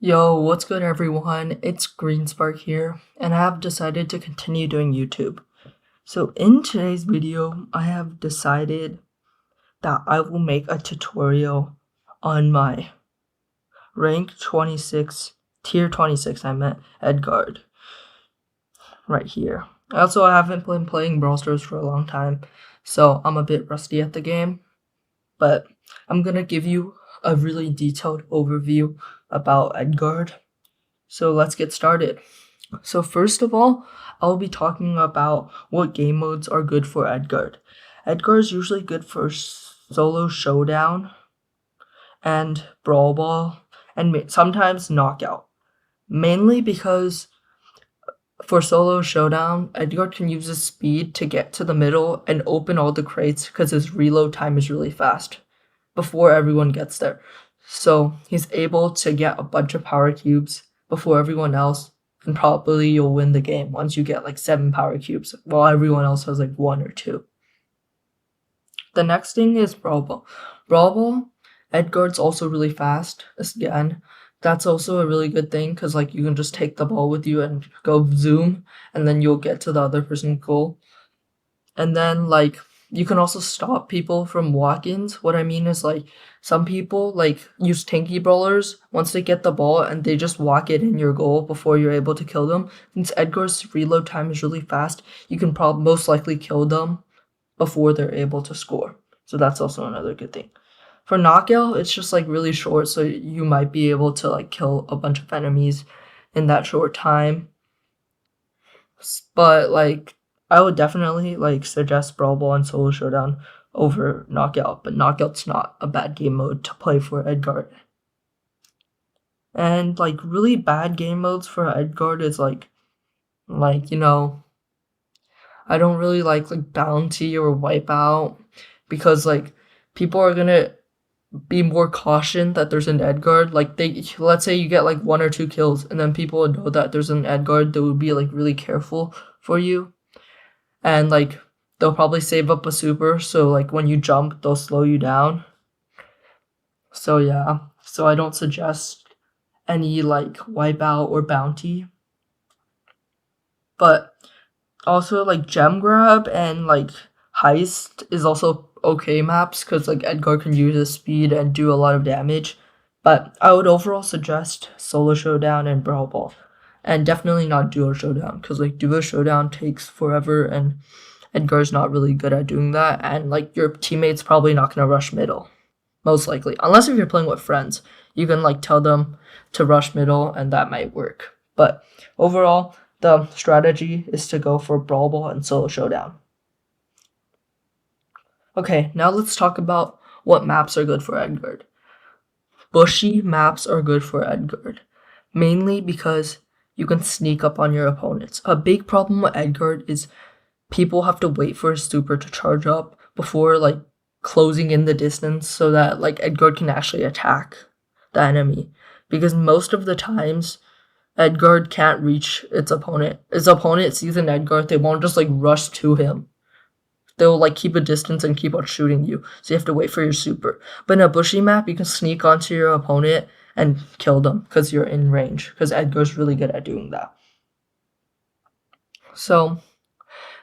Yo, what's good everyone? It's Greenspark here, and I have decided to continue doing YouTube. So in today's video, I have decided that I will make a tutorial on my rank 26, tier 26 I meant, Edgar, right here. Also, I haven't been playing Brawl Stars for a long time, so I'm a bit rusty at the game, but I'm gonna give you a really detailed overview about Edgar. So let's get started. So first of all, I'll be talking about what game modes are good for Edgar. Edgar is usually good for solo showdown and brawl ball and sometimes knockout. Mainly because for solo showdown, Edgar can use his speed to get to the middle and open all the crates because his reload time is really fast before everyone gets there. So he's able to get a bunch of power cubes before everyone else, and probably you'll win the game once you get like 7 power cubes, while everyone else has like 1 or 2. The next thing is Brawl Ball. Brawl Ball, Edgar's also really fast. Again, that's also a really good thing because like you can just take the ball with you and go zoom, and then you'll get to the other person's goal. And then like you can also stop people from walk-ins. What I mean is like some people like use tanky brawlers once they get the ball and they just walk it in your goal before you're able to kill them. Since Edgar's reload time is really fast, you can probably most likely kill them before they're able to score. So that's also another good thing. For knockout, it's just like really short, so you might be able to like kill a bunch of enemies in that short time. But like I would definitely like suggest Brawl Ball and Solo Showdown over Knockout, but Knockout's not a bad game mode to play for Edgar. And like really bad game modes for Edgar is like you know, I don't really like Bounty or Wipeout because like people are gonna be more caution that there's an Edgar. Like let's say you get like 1 or 2 kills and then people know that there's an Edgar, they would be like really careful for you. And like they'll probably save up a super, so like when you jump they'll slow you down. So yeah, so I don't suggest any like Wipeout or Bounty. But also like Gem Grab and like Heist is also okay maps because like Edgar can use his speed and do a lot of damage. But I would overall suggest Solo Showdown and Brawl Ball. And definitely not Duo Showdown because like Duo Showdown takes forever and Edgar's not really good at doing that, and like your teammate's probably not gonna rush middle, most likely. Unless if you're playing with friends, you can like tell them to rush middle and that might work. But overall, the strategy is to go for Brawl Ball and Solo Showdown. Okay, now let's talk about what maps are good for Edgar. Bushy maps are good for Edgar, mainly because you can sneak up on your opponents. A big problem with Edgar is people have to wait for his super to charge up before like closing in the distance so that like Edgar can actually attack the enemy. Because most of the times Edgar can't reach its opponent. Its opponent sees an Edgar, they won't just like rush to him. They'll like keep a distance and keep on shooting you. So you have to wait for your super. But in a bushy map, you can sneak onto your opponent and kill them because you're in range. Because Edgar's really good at doing that. So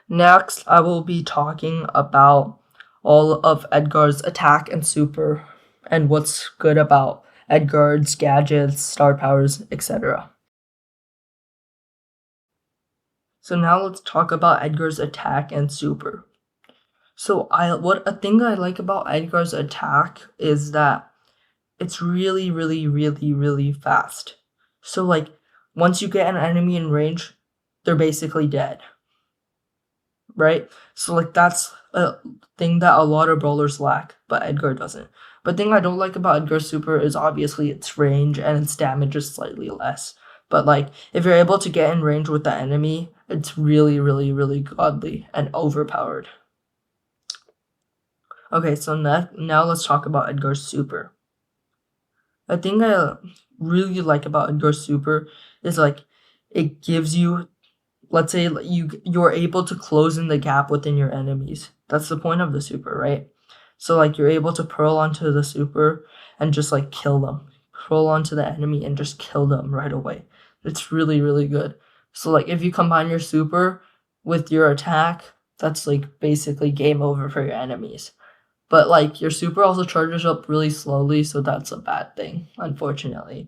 next, I will be talking about all of Edgar's attack and super and what's good about Edgar's gadgets, star powers, etc. So now let's talk about Edgar's attack and super. So a thing I like about Edgar's attack is that it's really, really, really, really fast. So like once you get an enemy in range, they're basically dead. Right? So like that's a thing that a lot of brawlers lack, but Edgar doesn't. But the thing I don't like about Edgar's super is obviously its range and its damage is slightly less. But like if you're able to get in range with the enemy, it's really, really, really godly and overpowered. Okay, so now let's talk about Edgar's super. A thing I really like about Edgar's super is like it gives you, let's say you're able to close in the gap within your enemies. That's the point of the super, right? So like you're able to pearl onto the super and just like kill them. crawl onto the enemy and just kill them right away. It's really, really good. So like if you combine your super with your attack, that's like basically game over for your enemies. But like your super also charges up really slowly, so that's a bad thing, unfortunately.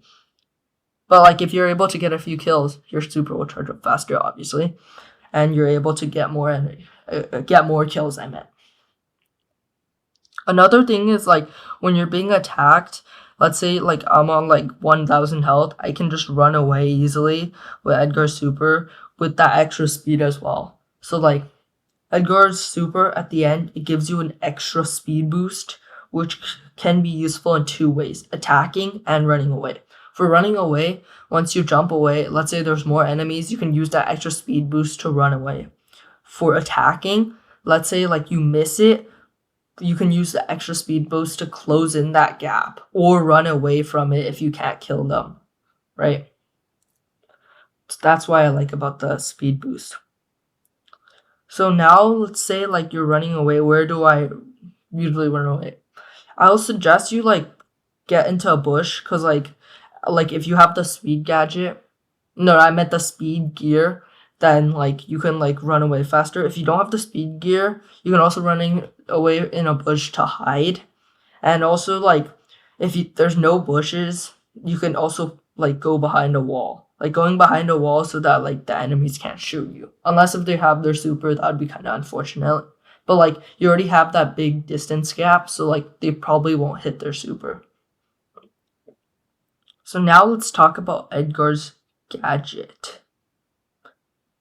But like if you're able to get a few kills, your super will charge up faster, obviously, and you're able to get more kills. I meant. Another thing is like when you're being attacked, let's say like I'm on like 1000 health, I can just run away easily with Edgar's super with that extra speed as well. So like Edgar's super at the end, it gives you an extra speed boost, which can be useful in two ways, attacking and running away. For running away, once you jump away, let's say there's more enemies, you can use that extra speed boost to run away. For attacking, let's say like you miss it, you can use the extra speed boost to close in that gap or run away from it if you can't kill them, right? So that's why I like about the speed boost. So now let's say like you're running away. Where do I usually run away? I'll suggest you like get into a bush because like if you have the speed gadget, no, I meant the speed gear, then like you can like run away faster. If you don't have the speed gear, you can also running away in a bush to hide. And also like if there's no bushes, you can also like go behind a wall. Like going behind a wall so that like the enemies can't shoot you. Unless if they have their super, that would be kind of unfortunate. But like you already have that big distance gap, so like they probably won't hit their super. So now let's talk about Edgar's gadget.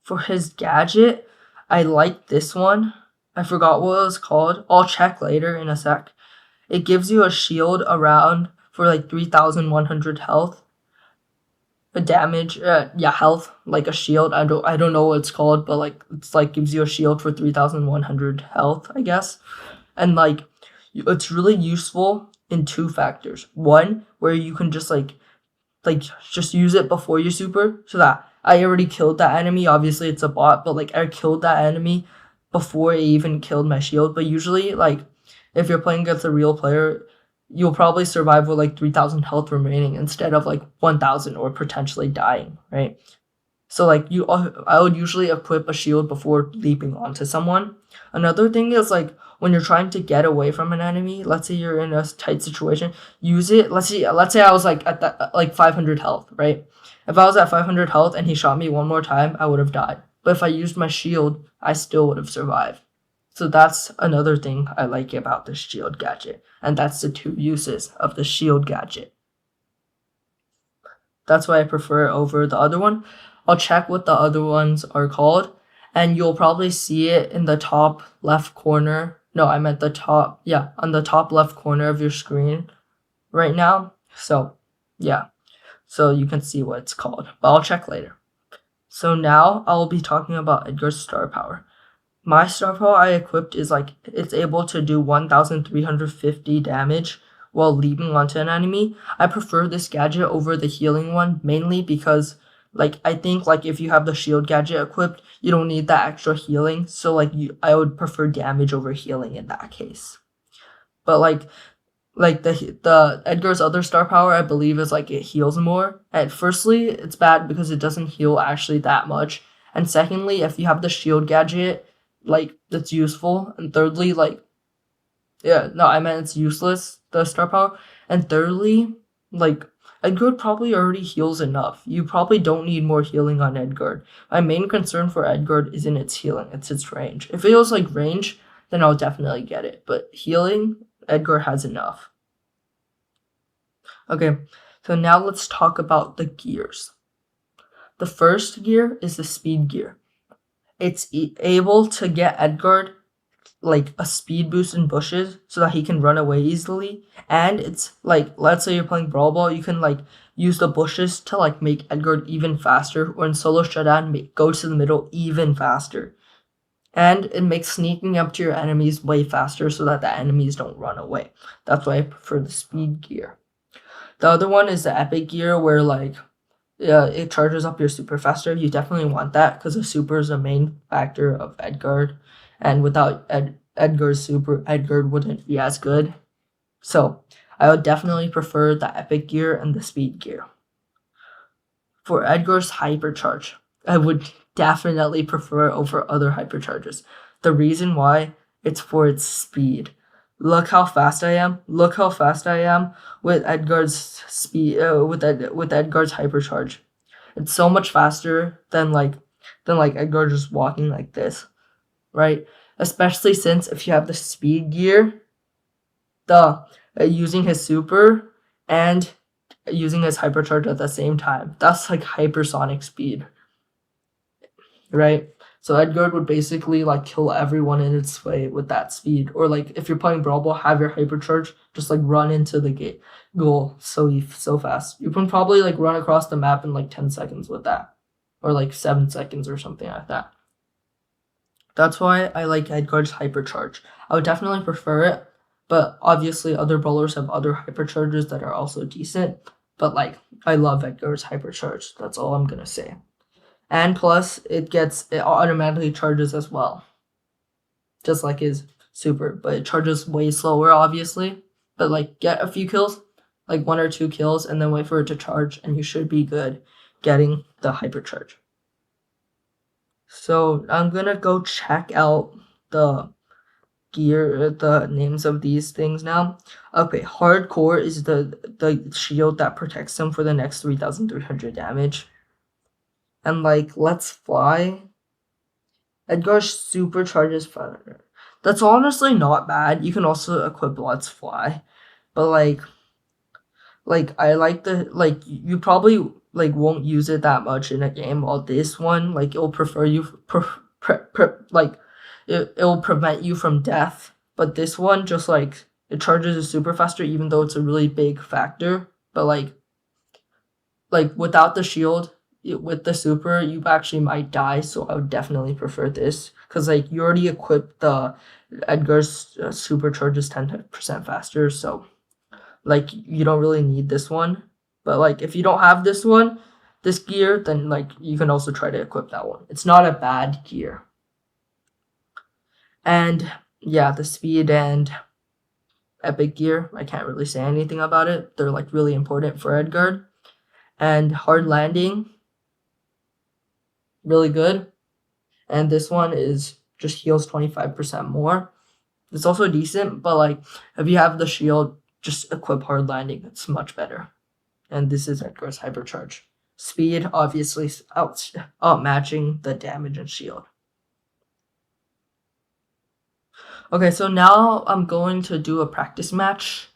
For his gadget, I like this one. I forgot what it was called. I'll check later in a sec. It gives you a shield around for like 3100 health. A damage, health, like a shield. I don't know what it's called, but like it's like gives you a shield for 3100 health, I guess. And like it's really useful in two factors. One, where you can just like just use it before your super, so that I already killed that enemy. Obviously it's a bot, but like I killed that enemy before I even killed my shield. But usually like if you're playing against a real player, you'll probably survive with like 3000 health remaining instead of like 1000 or potentially dying, right? So like I would usually equip a shield before leaping onto someone. Another thing is like when you're trying to get away from an enemy, let's say you're in a tight situation, use it. Let's say I was like at that like 500 health, right? If I was at 500 health and he shot me one more time, I would have died. But if I used my shield, I still would have survived. So that's another thing I like about the shield gadget. And that's the two uses of the shield gadget. That's why I prefer it over the other one. I'll check what the other ones are called. And you'll probably see it in the top left corner. No, I meant the top. Yeah, on the top left corner of your screen right now. So, yeah. So you can see what it's called. But I'll check later. So now I'll be talking about Edgar's star power. My star power I equipped is like it's able to do 1350 damage while leaping onto an enemy. I prefer this gadget over the healing one mainly because like I think like if you have the shield gadget equipped, you don't need that extra healing. So like I would prefer damage over healing in that case. But like the Edgar's other star power I believe is like it heals more. And firstly, it's bad because it doesn't heal actually that much. And secondly, if you have the shield gadget, like that's useful. And thirdly, like I meant it's useless, the star power. And thirdly, like Edgar probably already heals enough. You probably don't need more healing on Edgar. My main concern for Edgar isn't its healing, it's its range. If it was like range, then I'll definitely get it. But healing, Edgar has enough. Okay, so now let's talk about the gears. The first gear is the speed gear. It's able to get Edgar like a speed boost in bushes so that he can run away easily. And it's like, let's say you're playing Brawl Ball, you can like use the bushes to like make Edgar even faster, or in solo showdown, go to the middle even faster. And it makes sneaking up to your enemies way faster so that the enemies don't run away. That's why I prefer the speed gear. The other one is the epic gear where like it charges up your super faster. You definitely want that because the super is the main factor of Edgar. And without Edgar's super, Edgar wouldn't be as good. So I would definitely prefer the epic gear and the speed gear. For Edgar's hypercharge, I would definitely prefer it over other hypercharges. The reason why, it's for its speed. Look how fast I am. Look how fast I am with Edgar's speed. With Edgar's hypercharge, it's so much faster than Edgar just walking like this, right? Especially since if you have the speed gear, the using his super and using his hypercharge at the same time, that's like hypersonic speed, right? So Edgar would basically like kill everyone in its way with that speed. Or like if you're playing Brawl Ball, have your hypercharge, just like run into the goal so fast. You can probably like run across the map in like 10 seconds with that, or like 7 seconds or something like that. That's why I like Edgar's hypercharge. I would definitely prefer it, but obviously other brawlers have other hypercharges that are also decent. But like, I love Edgar's hypercharge. That's all I'm gonna say. And plus, it automatically charges as well, just like his super. But it charges way slower, obviously. But like, get a few kills, like 1 or 2 kills, and then wait for it to charge, and you should be good getting the hypercharge. So I'm gonna go check out the gear, the names of these things now. Okay, hardcore is the shield that protects him for the next 3,300 damage. And like, let's fly. Edgar supercharges fire. That's honestly not bad. You can also equip let's fly, but like I like the you probably like won't use it that much in a game. While this one, like it'll it'll prevent you from death. But this one just like it charges a super faster, even though it's a really big factor. But like without the shield, with the super, you actually might die. So I would definitely prefer this because like you already equipped the Edgar's supercharges 10% faster. So like you don't really need this one. But like if you don't have this gear, then like you can also try to equip that one. It's not a bad gear. And yeah, the speed and epic gear, I can't really say anything about it. They're like really important for Edgar. And hard landing, really good. And this one is just heals 25% more. It's also decent, but like if you have the shield, just equip hard landing. It's much better. And this is Edgar's hypercharge. Speed, obviously, outmatching the damage and shield. Okay, so now I'm going to do a practice match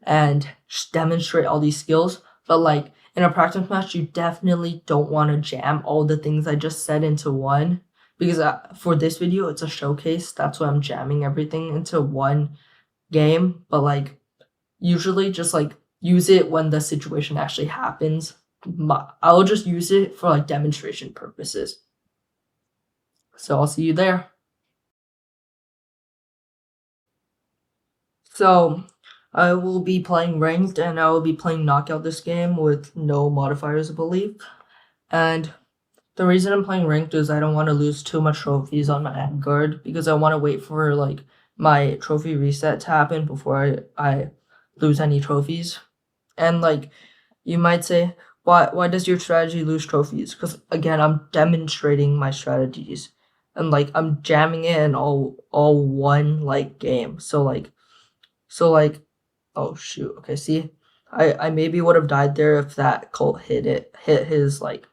and just demonstrate all these skills. But like in a practice match, you definitely don't want to jam all the things I just said into one. Because for this video, it's a showcase. That's why I'm jamming everything into one game. But like usually just like use it when the situation actually happens. I'll just use it for like demonstration purposes. So I'll see you there. So I will be playing ranked and I will be playing knockout this game with no modifiers, I believe. And the reason I'm playing ranked is I don't want to lose too much trophies on my Edgar because I want to wait for like my trophy reset to happen before I lose any trophies. And like you might say, why does your strategy lose trophies? Because again, I'm demonstrating my strategies and like I'm jamming it in all one like game. So like oh shoot, okay, see, I maybe would have died there if that cult hit his like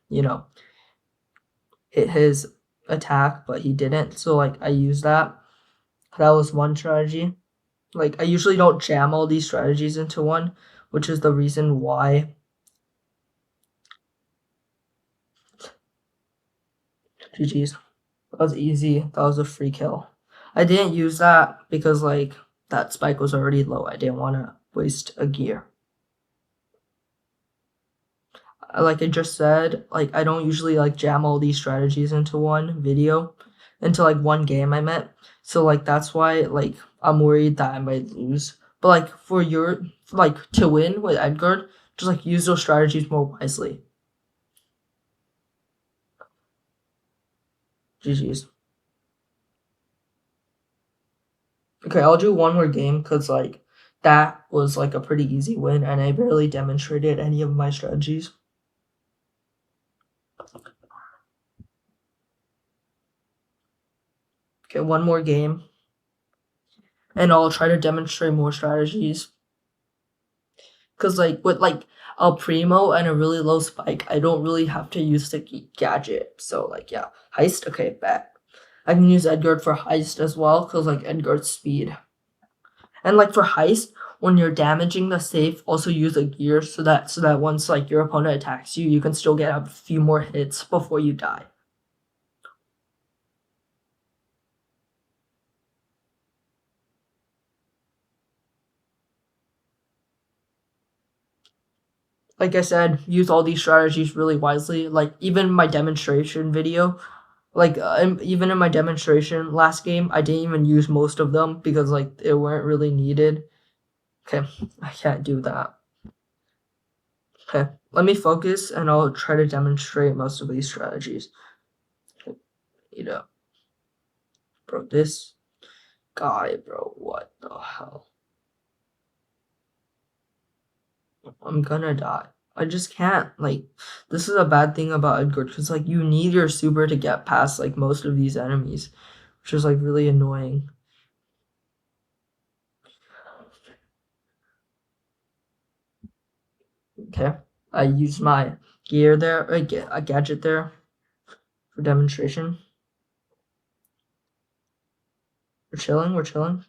hit his attack, but he didn't. So like I used that. That was one strategy. Like I usually don't jam all these strategies into one, which is the reason why. GG's. That was easy. That was a free kill. I didn't use that because like that spike was already low. I didn't want to waste a gear. Like I just said, like I don't usually like jam all these strategies into one video, into like one game I meant. So like that's why like I'm worried that I might lose. But like for your like to win with Edgar, just like use those strategies more wisely. GG's. Okay, I'll do one more game because like that was like a pretty easy win, and I barely demonstrated any of my strategies. Okay, one more game, and I'll try to demonstrate more strategies. Because like with like a primo and a really low spike, I don't really have to use the gadget. So like yeah, heist. Okay, bet. I can use Edgar for heist as well, because like Edgar's speed. And like for heist, when you're damaging the safe, also use a gear so that once like your opponent attacks you, you can still get a few more hits before you die. Like I said, use all these strategies really wisely. Like even my demonstration video, like even in my demonstration last game, I didn't even use most of them because like they weren't really needed. Okay, I can't do that. Okay, let me focus and I'll try to demonstrate most of these strategies. You know, bro, this guy, bro, what the hell? I'm gonna die. I just can't. Like, this is a bad thing about Edgar, because like you need your super to get past like most of these enemies, which is like really annoying. Okay, I used my gear there, a gadget there for demonstration. We're chilling, we're chilling.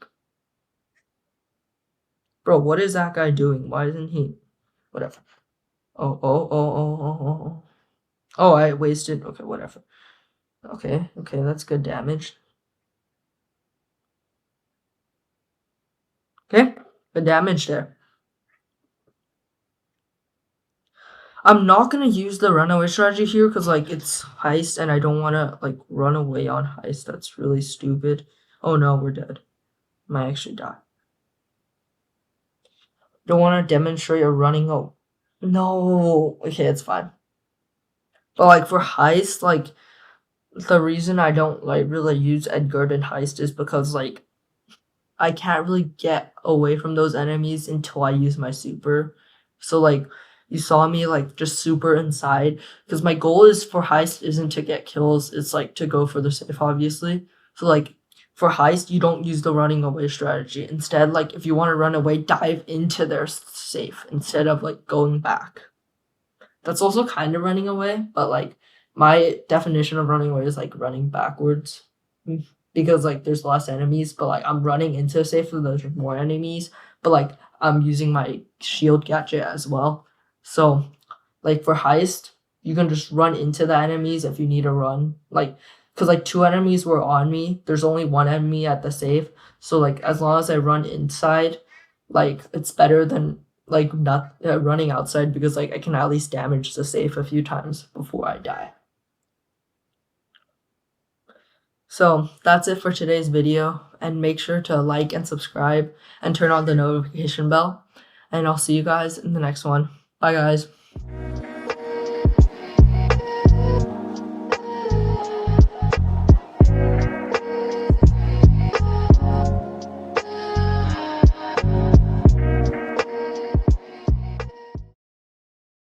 Bro, what is that guy doing? Why isn't he? Whatever. Oh, oh, oh, oh, oh, oh, oh. Oh, I wasted. Okay, whatever. Okay, okay, that's good damage. Okay, good damage there. I'm not gonna use the runaway strategy here because like it's heist and I don't wanna like run away on heist. That's really stupid. Oh no, we're dead. Might actually die. Don't wanna demonstrate a running. Oh no. Okay, it's fine. But like for heist, like the reason I don't like really use Edgar in heist is because like I can't really get away from those enemies until I use my super. So like you saw me like just super inside because my goal is for heist isn't to get kills, it's like to go for the safe obviously. So like for heist you don't use the running away strategy. Instead like if you want to run away, dive into their safe instead of like going back. That's also kind of running away, but like my definition of running away is like running backwards. Because like there's less enemies, but like I'm running into a safe so there's more enemies, but like I'm using my shield gadget as well. So like for heist, you can just run into the enemies if you need to run. Like because like two enemies were on me, there's only one enemy at the safe. So like as long as I run inside, like it's better than like not running outside because like I can at least damage the safe a few times before I die. So that's it for today's video, and make sure to like and subscribe and turn on the notification bell, and I'll see you guys in the next one. Bye guys.